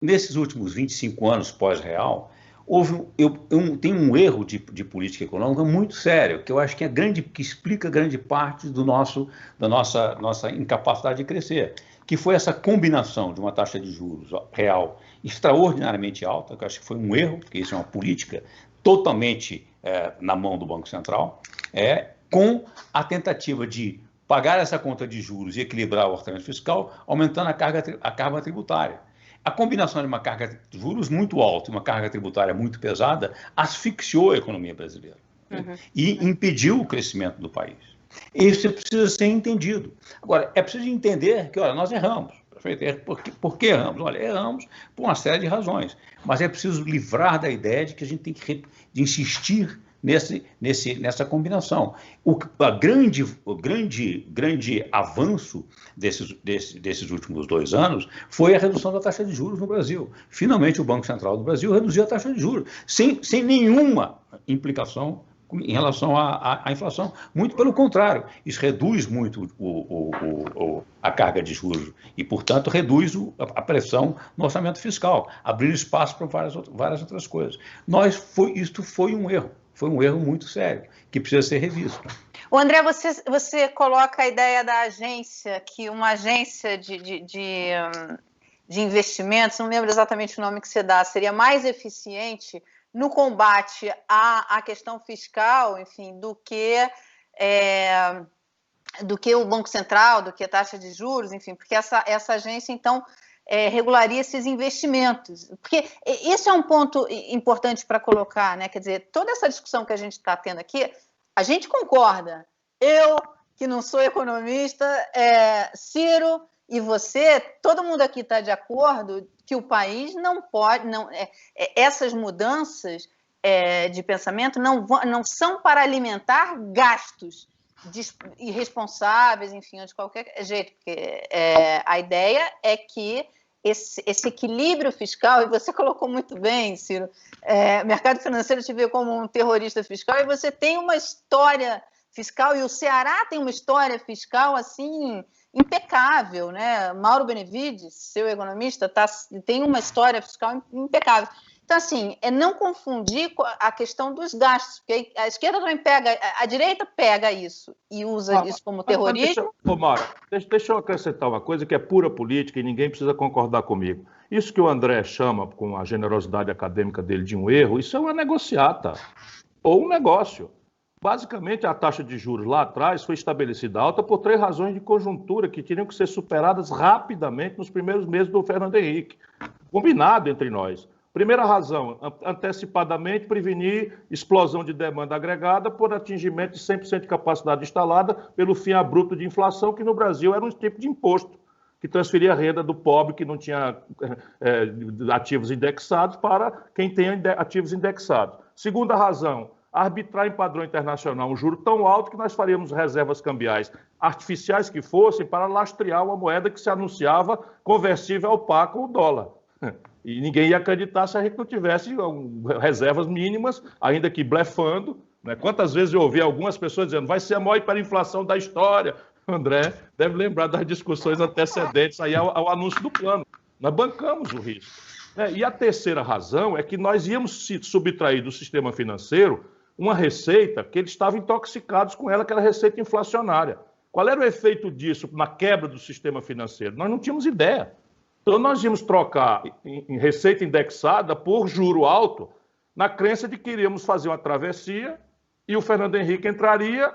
nesses últimos 25 anos pós-real, tem um erro de política econômica muito sério, que eu acho que, que explica grande parte da nossa incapacidade de crescer, que foi essa combinação de uma taxa de juros real extraordinariamente alta, que eu acho que foi um erro, porque isso é uma política totalmente na mão do Banco Central, com a tentativa de pagar essa conta de juros e equilibrar o orçamento fiscal, aumentando a carga tributária. A combinação de uma carga de juros muito alta e uma carga tributária muito pesada asfixiou a economia brasileira, e impediu o crescimento do país. Isso precisa ser entendido. Agora, é preciso entender que, olha, nós erramos. Por que erramos? Olha, erramos por uma série de razões, mas é preciso livrar da ideia de que a gente tem que insistir nessa combinação. O grande avanço desses últimos 2 anos foi a redução da taxa de juros no Brasil. Finalmente, o Banco Central do Brasil reduziu a taxa de juros, sem nenhuma implicação em relação à inflação. Muito pelo contrário, isso reduz muito a carga de juros e, portanto, reduz a pressão no orçamento fiscal, abrindo espaço para várias outras coisas. Isto foi um erro muito sério, que precisa ser revisto. O André, você coloca a ideia da agência, que uma agência de investimentos, não lembro exatamente o nome que você dá, seria mais eficiente no combate à questão fiscal, enfim, do que o Banco Central, do que a taxa de juros, enfim, porque essa agência, então, regularia esses investimentos. Porque esse é um ponto importante para colocar, né? Quer dizer, toda essa discussão que a gente está tendo aqui, a gente concorda. Eu, que não sou economista, Ciro e você, todo mundo aqui está de acordo que o país não pode, essas mudanças de pensamento não são para alimentar gastos irresponsáveis, enfim, de qualquer jeito, porque a ideia é que esse equilíbrio fiscal, e você colocou muito bem, Ciro, o mercado financeiro te vê como um terrorista fiscal, e você tem uma história fiscal, e o Ceará tem uma história fiscal, assim, impecável, né? Mauro Benevides, seu economista, tem uma história fiscal impecável. Então, assim, não confundir a questão dos gastos, porque a esquerda também a direita pega isso e usa isso como terrorismo. Mara, deixa eu acrescentar uma coisa que é pura política e ninguém precisa concordar comigo. Isso que o André chama, com a generosidade acadêmica dele, de um erro, isso é uma negociata ou um negócio. Basicamente, a taxa de juros lá atrás foi estabelecida alta por 3 razões de conjuntura que teriam que ser superadas rapidamente nos primeiros meses do Fernando Henrique, combinado entre nós. Primeira razão, antecipadamente prevenir explosão de demanda agregada por atingimento de 100% de capacidade instalada pelo fim abrupto de inflação, que no Brasil era um tipo de imposto que transferia a renda do pobre que não tinha ativos indexados para quem tem ativos indexados. Segunda razão, arbitrar em padrão internacional um juro tão alto que nós faríamos reservas cambiais artificiais que fossem para lastrear uma moeda que se anunciava conversível ao par com o dólar. E ninguém ia acreditar se a gente não tivesse reservas mínimas, ainda que blefando. Né? Quantas vezes eu ouvi algumas pessoas dizendo vai ser a maior hiperinflação da história. André deve lembrar das discussões antecedentes aí ao anúncio do plano. Nós bancamos o risco. E a terceira razão é que nós íamos se subtrair do sistema financeiro uma receita que eles estavam intoxicados com ela, que era a receita inflacionária. Qual era o efeito disso na quebra do sistema financeiro? Nós não tínhamos ideia. Então, nós íamos trocar em receita indexada por juro alto, na crença de que iríamos fazer uma travessia e o Fernando Henrique entraria,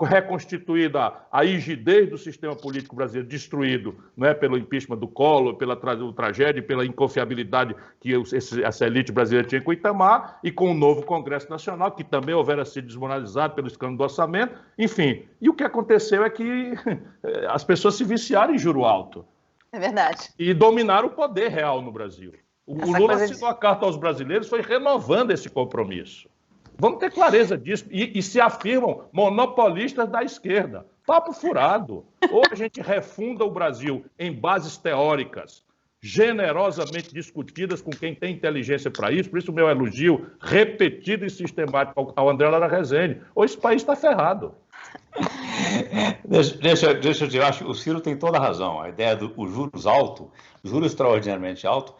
reconstituída a rigidez do sistema político brasileiro, destruído, não é, pelo impeachment do Collor, pela tragédia, pela inconfiabilidade que essa elite brasileira tinha com o Itamar, e com o novo Congresso Nacional, que também houvera sido desmoralizado pelo escândalo do orçamento, enfim. E o que aconteceu é que as pessoas se viciaram em juro alto. É verdade. E dominaram o poder real no Brasil. O Lula assinou a carta aos brasileiros, foi renovando esse compromisso. Vamos ter clareza disso. E se afirmam monopolistas da esquerda. Papo furado. Ou a gente refunda o Brasil em bases teóricas, generosamente discutidas com quem tem inteligência para isso, por isso o meu elogio repetido e sistemático ao André Lara Rezende, ou esse país está ferrado. Deixa eu dizer, eu acho que o Ciro tem toda a razão. A ideia dos juros altos, juros extraordinariamente altos,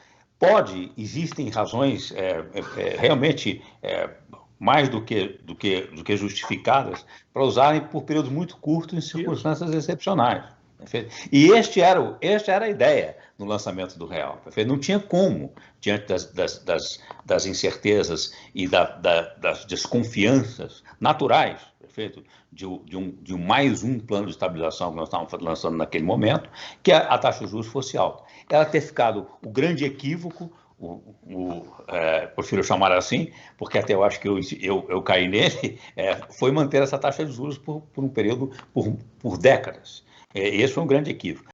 existem razões realmente mais do que justificadas para usarem por períodos muito curtos em circunstâncias excepcionais. Perfeito? E esta era a ideia no lançamento do real. Perfeito? Não tinha como, diante das incertezas e das desconfianças naturais, perfeito? De mais um plano de estabilização que nós estávamos lançando naquele momento, que a taxa de juros fosse alta. Ela ter ficado o grande equívoco, prefiro chamar assim, porque até eu acho que eu caí nele, foi manter essa taxa de juros por um período, por décadas. Esse foi um grande equívoco.